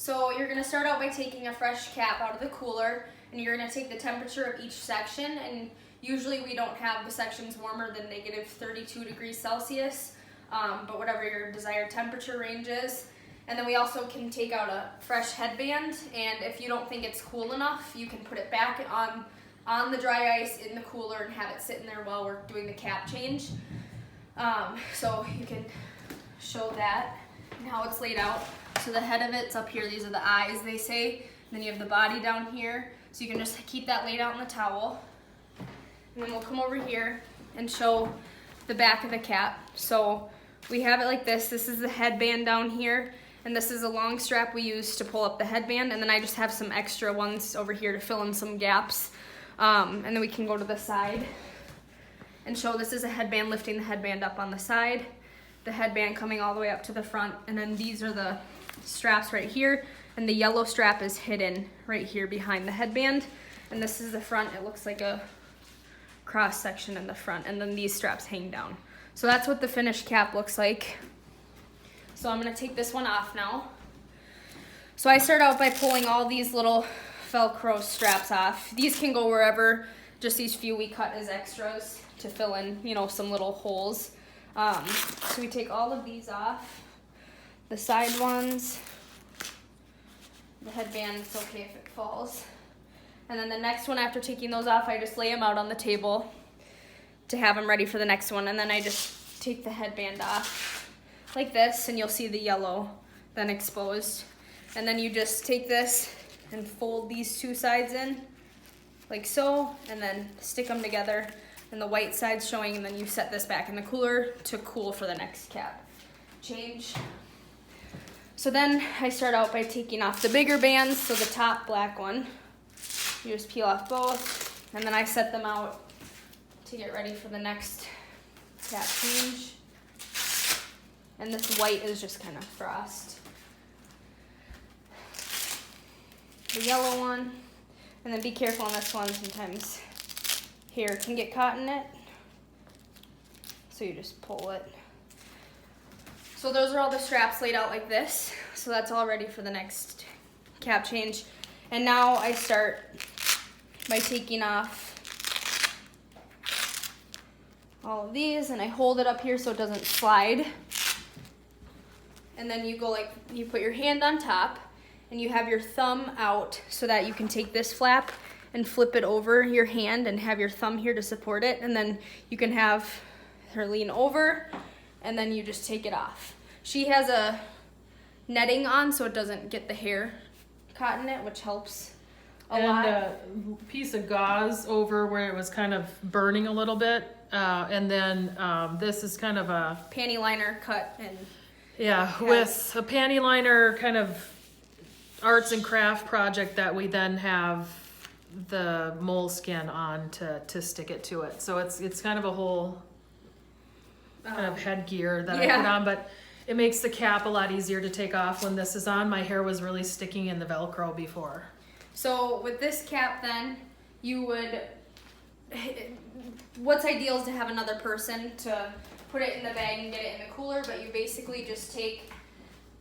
So you're gonna start out by taking a fresh cap out of the cooler, and you're gonna take the temperature of each section, and usually we don't have the sections warmer than negative 32 degrees Celsius, but whatever your desired temperature range is. And then we also can take out a fresh headband, and if you don't think it's cool enough, you can put it back on the dry ice in the cooler and have it sitting there while we're doing the cap change. So you can show that and how it's laid out. So the head of it's up here, these are the eyes, they say. And then you have the body down here. So you can just keep that laid out in the towel. And then we'll come over here and show the back of the cap. So we have it like this. This is the headband down here. And this is a long strap we use to pull up the headband. And then I just have some extra ones over here to fill in some gaps. And then we can go to the side and show this is a headband, lifting the headband up on the side. The headband coming all the way up to the front. And then these are the straps right here, and the yellow strap is hidden right here behind the headband, and this is the front. It looks like a cross section in the front, and then these straps hang down. So that's what the finished cap looks like. So I'm going to take this one off now. So I start out by pulling all these little Velcro straps off. These can go wherever, just these few we cut as extras to fill in, you know, some little holes. So we take all of these off. The side ones, the headband, it's okay if it falls. And then the next one, after taking those off, I just lay them out on the table to have them ready for the next one. And then I just take the headband off like this, and you'll see the yellow then exposed. And then you just take this and fold these two sides in like so, and then stick them together, and the white side's showing, and then you set this back in the cooler to cool for the next cap change. So then I start out by taking off the bigger bands, so the top black one. You just peel off both, and then I set them out to get ready for the next cap change. And this white is just kind of frost. The yellow one, and then be careful on this one, sometimes hair can get caught in it. So you just pull it. So those are all the straps laid out like this. So that's all ready for the next cap change. And now I start by taking off all of these, and I hold it up here so it doesn't slide. And then you go like, you put your hand on top, and you have your thumb out so that you can take this flap and flip it over your hand and have your thumb here to support it. And then you can have her lean over, and then you just take it off. She has a netting on so it doesn't get the hair caught in it, which helps a lot. And a piece of gauze over where it was kind of burning a little bit. And then this is kind of a panty liner cut. And yeah, with a panty liner kind of arts and craft project that we then have the moleskin on to stick it to it. So it's kind of a whole kind of headgear that I put on, but it makes the cap a lot easier to take off when this is on. My hair was really sticking in the Velcro before. So with this cap then, you would, what's ideal is to have another person to put it in the bag and get it in the cooler, but you basically just take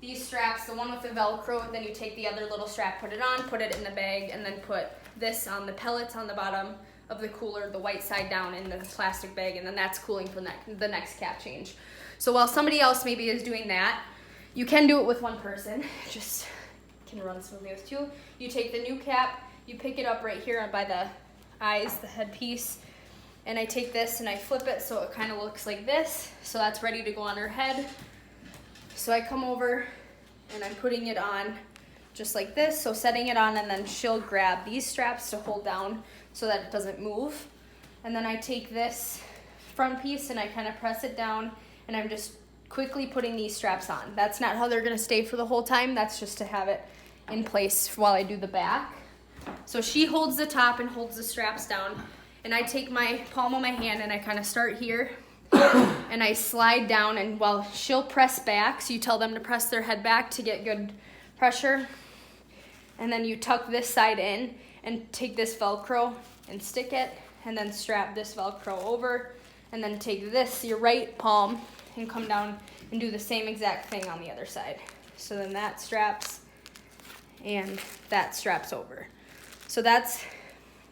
these straps, the one with the Velcro, and then you take the other little strap, put it on, put it in the bag, and then put this on the pellets on the bottom of the cooler, the white side down in the plastic bag, and then that's cooling for the next cap change. So while somebody else maybe is doing that, you can do it with one person. Just can run smoothly with two. You take the new cap, you pick it up right here by the eyes, the headpiece, and I take this and I flip it so it kind of looks like this. So that's ready to go on her head. So I come over and I'm putting it on just like this. So setting it on, and then she'll grab these straps to hold down so that it doesn't move. And then I take this front piece and I kind of press it down, and I'm just quickly putting these straps on. That's not how they're gonna stay for the whole time. That's just to have it in place while I do the back. So she holds the top and holds the straps down, and I take my palm of my hand and I kind of start here and I slide down, and while she'll press back, so you tell them to press their head back to get good pressure, and then you tuck this side in and take this Velcro and stick it, and then strap this Velcro over, and then take this, your right palm, and come down and do the same exact thing on the other side. So then that straps and that straps over. So that's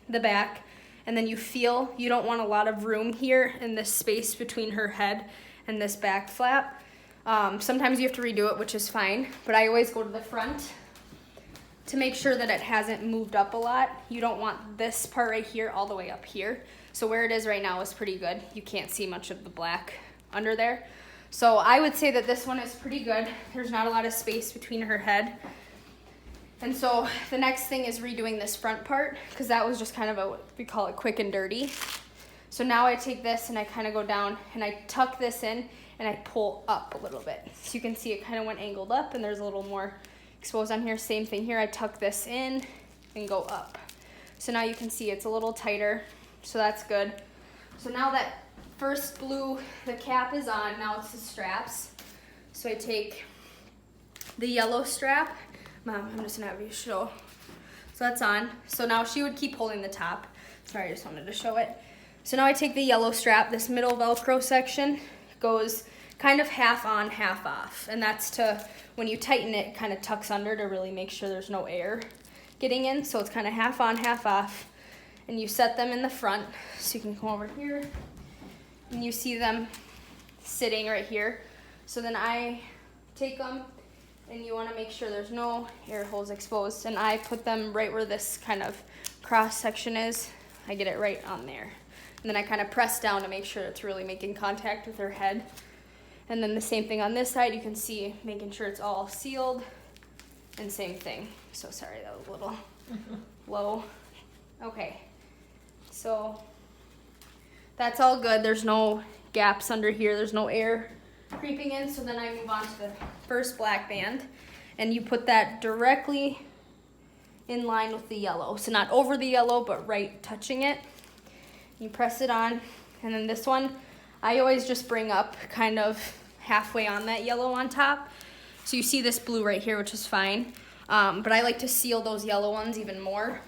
the back. And then you feel you don't want a lot of room here in this space between her head and this back flap. Sometimes you have to redo it, which is fine, but I always go to the front to make sure that it hasn't moved up a lot. You don't want this part right here all the way up here. So where it is right now is pretty good. You can't see much of the black under there. So I would say that this one is pretty good. There's not a lot of space between her head. And so the next thing is redoing this front part, because that was just kind of a, we call it quick and dirty. So now I take this and I kind of go down and I tuck this in and I pull up a little bit. So you can see it kind of went angled up and there's a little more exposed on here. Same thing here, I tuck this in and go up. So now you can see it's a little tighter, so that's good. So now that first blue, the cap is on, now it's the straps. So I take the yellow strap. Mom, I'm just gonna have you show. So that's on. So now she would keep holding the top. Sorry, I just wanted to show it. So now I take the yellow strap, this middle Velcro section goes kind of half on, half off. And that's to, when you tighten it, kind of tucks under to really make sure there's no air getting in. So it's kind of half on, half off. And you set them in the front. So you can come over here and you see them sitting right here. So then I take them and you want to make sure there's no air holes exposed. And I put them right where this kind of cross section is. I get it right on there. And then I kind of press down to make sure it's really making contact with her head. And then the same thing on this side, you can see making sure it's all sealed. And same thing. So sorry, that was a little low. Okay, so that's all good. There's no gaps under here. There's no air creeping in. So then I move on to the first black band. And you put that directly in line with the yellow. So not over the yellow, but right touching it. You press it on. And then this one, I always just bring up kind of halfway on that yellow on top. So you see this blue right here, which is fine. But I like to seal those yellow ones even more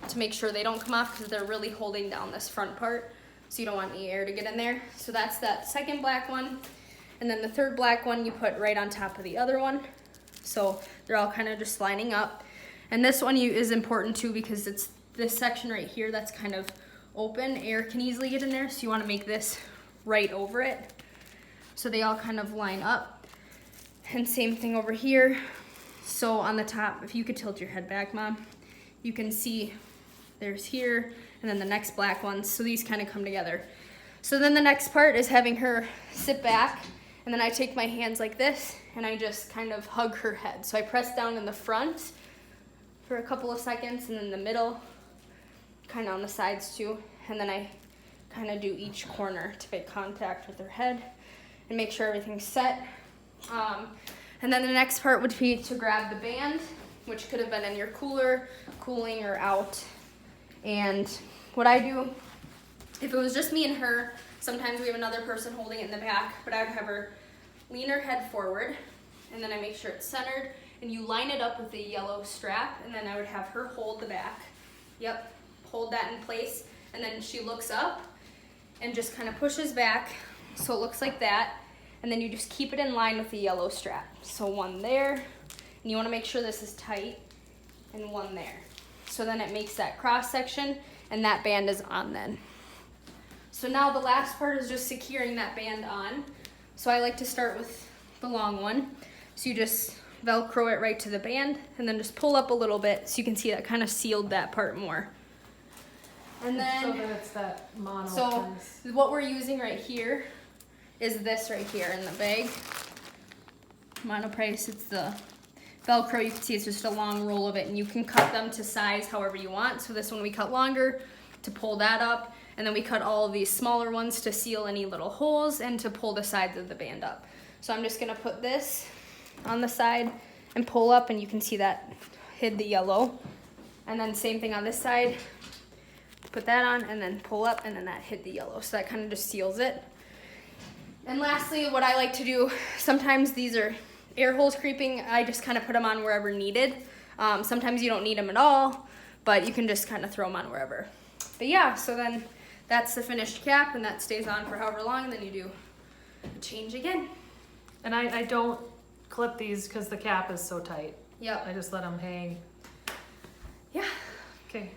to make sure they don't come off because they're really holding down this front part. So you don't want any air to get in there. So that's that second black one. And then the third black one you put right on top of the other one. So they're all kind of just lining up. And this one is important too because it's this section right here that's kind of open. Air can easily get in there. So you want to make this right over it. So they all kind of line up. And same thing over here. So on the top, if you could tilt your head back, Mom, you can see there's here and then the next black ones. So these kind of come together. So then the next part is having her sit back. And then I take my hands like this and I just kind of hug her head. So I press down in the front for a couple of seconds and then the middle, kind of on the sides too. And then I kind of do each corner to make contact with her head and make sure everything's set. And then the next part would be to grab the band, which could have been in your cooler, cooling, or out. And what I do, if it was just me and her, sometimes we have another person holding it in the back, but I would have her lean her head forward, and then I make sure it's centered, and you line it up with the yellow strap, and then I would have her hold the back. Yep, hold that in place, and then she looks up and just kind of pushes back, so it looks like that, and then you just keep it in line with the yellow strap. So one there, and you want to make sure this is tight, and one there. So then it makes that cross section, and that band is on then. So now the last part is just securing that band on. So I like to start with the long one. So you just Velcro it right to the band and then just pull up a little bit so you can see that kind of sealed that part more. And then, so that it's that mono. So what we're using right here is this right here in the bag. Monoprice, it's the Velcro. You can see it's just a long roll of it and you can cut them to size however you want. So this one we cut longer to pull that up. And then we cut all of these smaller ones to seal any little holes and to pull the sides of the band up. So I'm just gonna put this on the side and pull up, and you can see that hid the yellow. And then same thing on this side, put that on and then pull up, and then that hid the yellow. So that kind of just seals it. And lastly, what I like to do, sometimes these are air holes creeping, I just kind of put them on wherever needed. Sometimes you don't need them at all, but you can just kind of throw them on wherever. But yeah, so then that's the finished cap, and that stays on for however long, and then you do a change again. And I don't clip these because the cap is so tight. Yep. I just let them hang. Yeah. Okay.